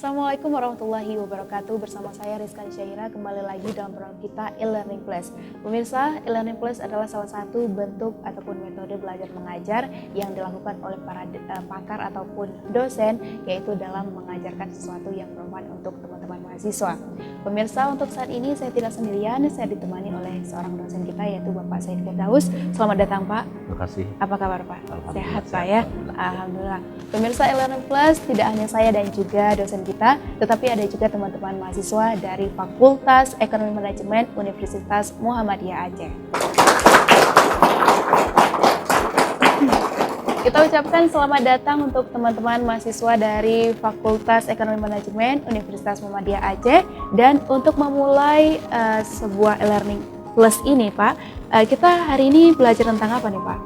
Assalamualaikum warahmatullahi wabarakatuh. Bersama saya Rizka Syaira kembali lagi dalam program kita e-learning plus. Pemirsa, e-learning plus adalah salah satu bentuk ataupun metode belajar mengajar yang dilakukan oleh para pakar ataupun dosen, yaitu dalam mengajarkan sesuatu yang bermanfaat untuk teman-teman mahasiswa. Pemirsa, untuk saat ini saya tidak sendirian, saya ditemani oleh seorang dosen kita yaitu Bapak Said Firdaus. Selamat datang Pak. Terima kasih. Apa kabar Pak? Sehat Pak ya? Alhamdulillah. Pemirsa, e-learning plus tidak hanya saya dan juga dosen kita, tetapi ada juga teman-teman mahasiswa dari Fakultas Ekonomi Manajemen Universitas Muhammadiyah Aceh. Kita ucapkan selamat datang untuk teman-teman mahasiswa dari Fakultas Ekonomi Manajemen Universitas Muhammadiyah Aceh. Dan untuk memulai sebuah e-learning plus ini Pak, kita hari ini belajar tentang apa nih Pak?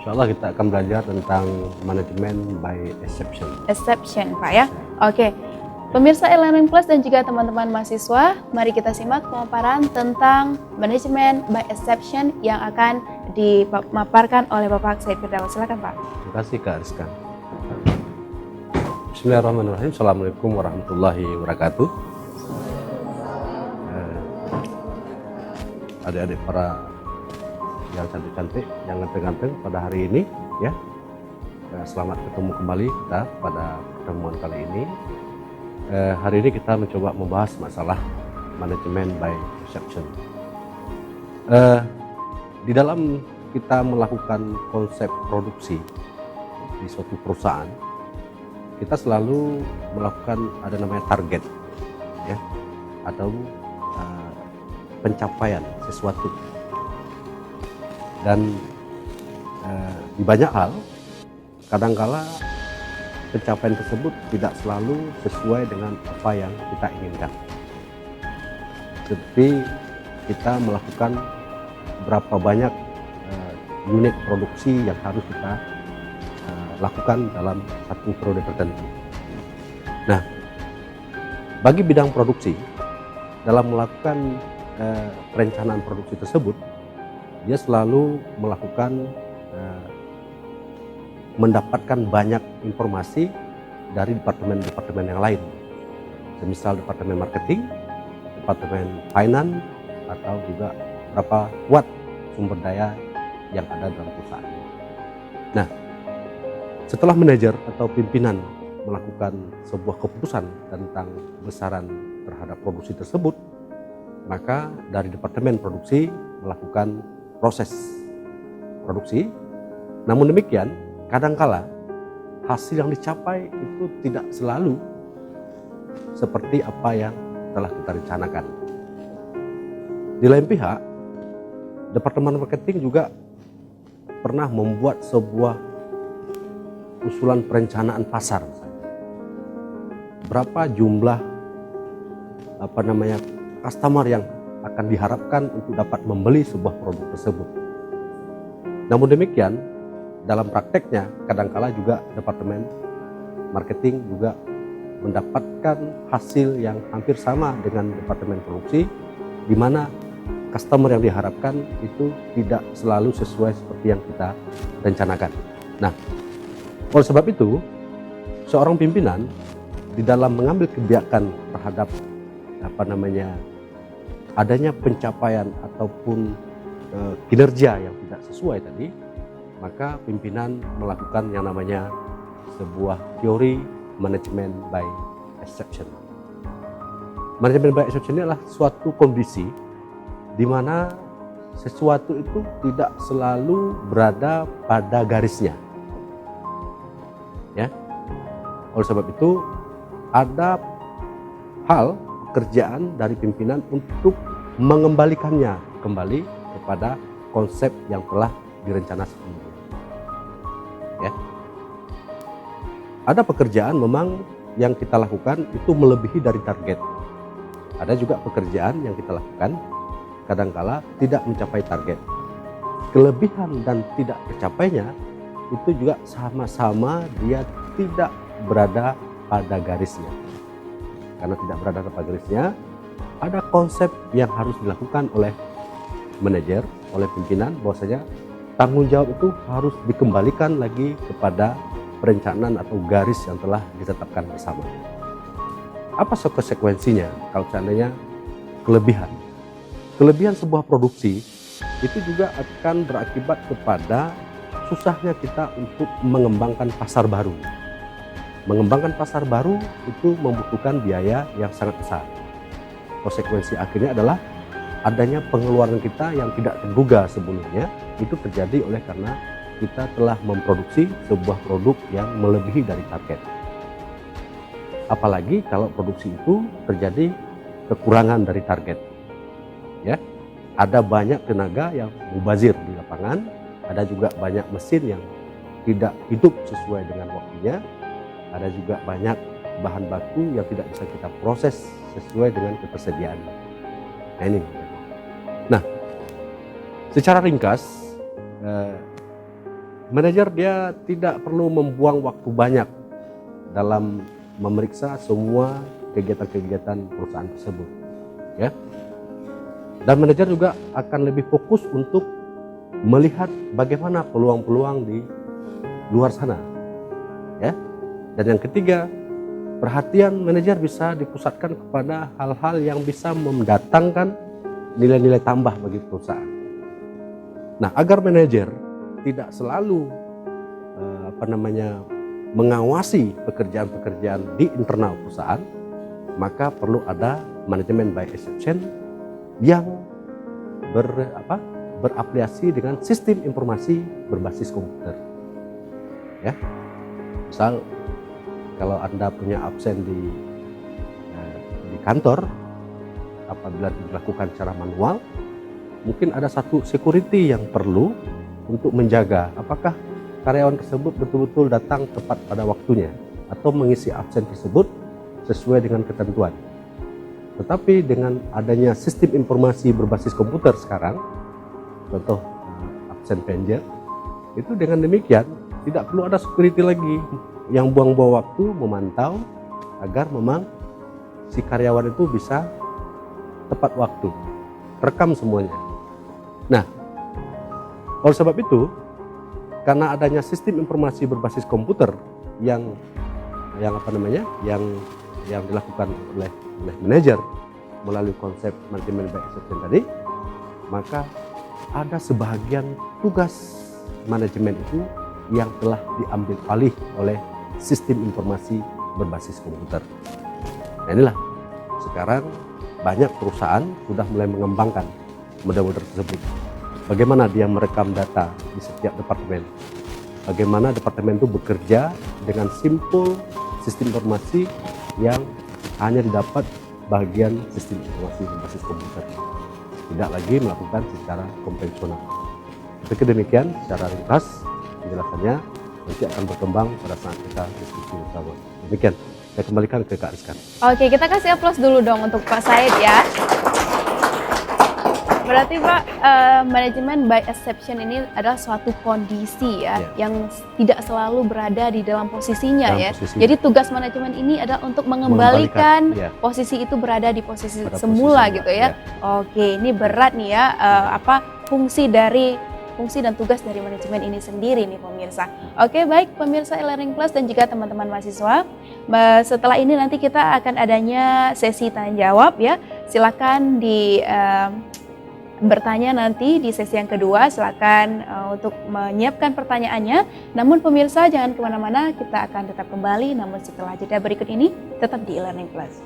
Insya Allah kita akan belajar tentang manajemen by exception. Exception Pak ya. Oke. Pemirsa e-learning plus dan juga teman-teman mahasiswa, mari kita simak pemaparan tentang manajemen by exception yang akan dipaparkan oleh Bapak Said Firdaus. Silakan Pak. Terima kasih Kak Rizka. Bismillahirrahmanirrahim. Assalamualaikum warahmatullahi wabarakatuh. Adik-adik para yang cantik-cantik, yang ganteng-ganteng pada hari ini ya. Selamat ketemu kembali kita pada pertemuan kali ini. Hari ini kita mencoba membahas masalah manajemen by exception. Di dalam kita melakukan konsep produksi di suatu perusahaan, kita selalu melakukan ada namanya target ya, atau pencapaian sesuatu. Dan di banyak hal, kadangkala pencapaian tersebut tidak selalu sesuai dengan apa yang kita inginkan. Seperti kita melakukan berapa banyak unit produksi yang harus kita lakukan dalam satu periode tertentu. Nah, bagi bidang produksi, dalam melakukan perencanaan produksi tersebut, dia selalu melakukan mendapatkan banyak informasi dari departemen-departemen yang lain, semisal departemen marketing, departemen finance, atau juga berapa kuat sumber daya yang ada dalam perusahaan. Nah, setelah manajer atau pimpinan melakukan sebuah keputusan tentang besaran terhadap produksi tersebut, maka dari departemen produksi melakukan proses produksi. Namun demikian, kadangkala hasil yang dicapai itu tidak selalu seperti apa yang telah kita rencanakan. Di lain pihak, departemen marketing juga pernah membuat sebuah usulan perencanaan pasar. Berapa jumlah customer yang akan diharapkan untuk dapat membeli sebuah produk tersebut. Namun demikian, dalam prakteknya kadangkala juga departemen marketing juga mendapatkan hasil yang hampir sama dengan departemen produksi, di mana customer yang diharapkan itu tidak selalu sesuai seperti yang kita rencanakan. Nah, oleh sebab itu, seorang pimpinan di dalam mengambil kebijakan terhadap adanya pencapaian ataupun kinerja yang tidak sesuai tadi, maka pimpinan melakukan yang namanya sebuah teori manajemen by exception. Manajemen by exception ini adalah suatu kondisi di mana sesuatu itu tidak selalu berada pada garisnya. Ya. Oleh sebab itu, ada hal pekerjaan dari pimpinan untuk mengembalikannya kembali kepada konsep yang telah direncanakan sebelumnya. Ya. Ada pekerjaan memang yang kita lakukan itu melebihi dari target. Ada juga pekerjaan yang kita lakukan kadangkala tidak mencapai target. Kelebihan dan tidak tercapainya itu juga sama-sama dia tidak berada pada garisnya. Karena tidak berada pada garisnya, ada konsep yang harus dilakukan oleh manajer, oleh pimpinan, bahwasanya tanggung jawab itu harus dikembalikan lagi kepada perencanaan atau garis yang telah ditetapkan bersama. apa konsekuensinya kalau seandainya kelebihan? Kelebihan sebuah produksi itu juga akan berakibat kepada susahnya kita untuk mengembangkan pasar baru. Mengembangkan pasar baru itu membutuhkan biaya yang sangat besar. Konsekuensi akhirnya adalah adanya pengeluaran kita yang tidak terduga sebelumnya, itu terjadi oleh karena kita telah memproduksi sebuah produk yang melebihi dari target. Apalagi kalau produksi itu terjadi kekurangan dari target. Ya, ada banyak tenaga yang mubazir di lapangan, ada juga banyak mesin yang tidak hidup sesuai dengan waktunya, ada juga banyak bahan baku yang tidak bisa kita proses sesuai dengan ketersediaannya. Nah, ini. Nah, secara ringkas, manajer dia tidak perlu membuang waktu banyak dalam memeriksa semua kegiatan-kegiatan perusahaan tersebut, ya. Dan manajer juga akan lebih fokus untuk melihat bagaimana peluang-peluang di luar sana, ya. Dan yang ketiga, perhatian manajer bisa dipusatkan kepada hal-hal yang bisa mendatangkan nilai-nilai tambah bagi perusahaan. Nah, agar manajer tidak selalu mengawasi pekerjaan-pekerjaan di internal perusahaan, maka perlu ada manajemen by exception yang berafiliasi dengan sistem informasi berbasis komputer. Ya, misal kalau Anda punya absen di kantor, apabila dilakukan secara manual, mungkin ada satu security yang perlu untuk menjaga apakah karyawan tersebut betul-betul datang tepat pada waktunya atau mengisi absen tersebut sesuai dengan ketentuan. Tetapi dengan adanya sistem informasi berbasis komputer sekarang, contoh absen pager, itu dengan demikian tidak perlu ada security lagi yang buang-buang waktu memantau agar memang si karyawan itu bisa tepat waktu, rekam semuanya. Nah, oleh sebab itu, karena adanya sistem informasi berbasis komputer yang dilakukan oleh manajer melalui konsep manajemen by exception tadi, maka ada sebahagian tugas manajemen itu yang telah diambil alih oleh sistem informasi berbasis komputer. Nah, inilah sekarang banyak perusahaan sudah mulai mengembangkan model-model tersebut. Bagaimana dia merekam data di setiap departemen. Bagaimana departemen itu bekerja dengan simpul sistem informasi yang hanya didapat bagian sistem informasi berbasis komputer. Tidak lagi melakukan secara konvensional. Seperti demikian secara ringkas penjelasannya, nanti akan berkembang pada saat kita diskusi bersama. Demikian. Saya kembalikan ke Kak Rizkan. Oke, kita kasih aplaus dulu dong untuk Pak Said ya. Berarti Pak, manajemen by exception ini adalah suatu kondisi ya, yang tidak selalu berada di dalam posisinya ya. Jadi tugas manajemen ini adalah untuk mengembalikan posisi itu berada di posisi semula gitu ya. Oke, ini berat nih ya, fungsi dan tugas dari manajemen ini sendiri nih pemirsa. Oke, baik pemirsa e-learning plus dan juga teman-teman mahasiswa. Setelah ini nanti kita akan adanya sesi tanya jawab ya. Silakan bertanya nanti di sesi yang kedua. Silakan untuk menyiapkan pertanyaannya. Namun pemirsa jangan kemana-mana, kita akan tetap kembali. Namun setelah jeda berikut ini tetap di e-learning plus.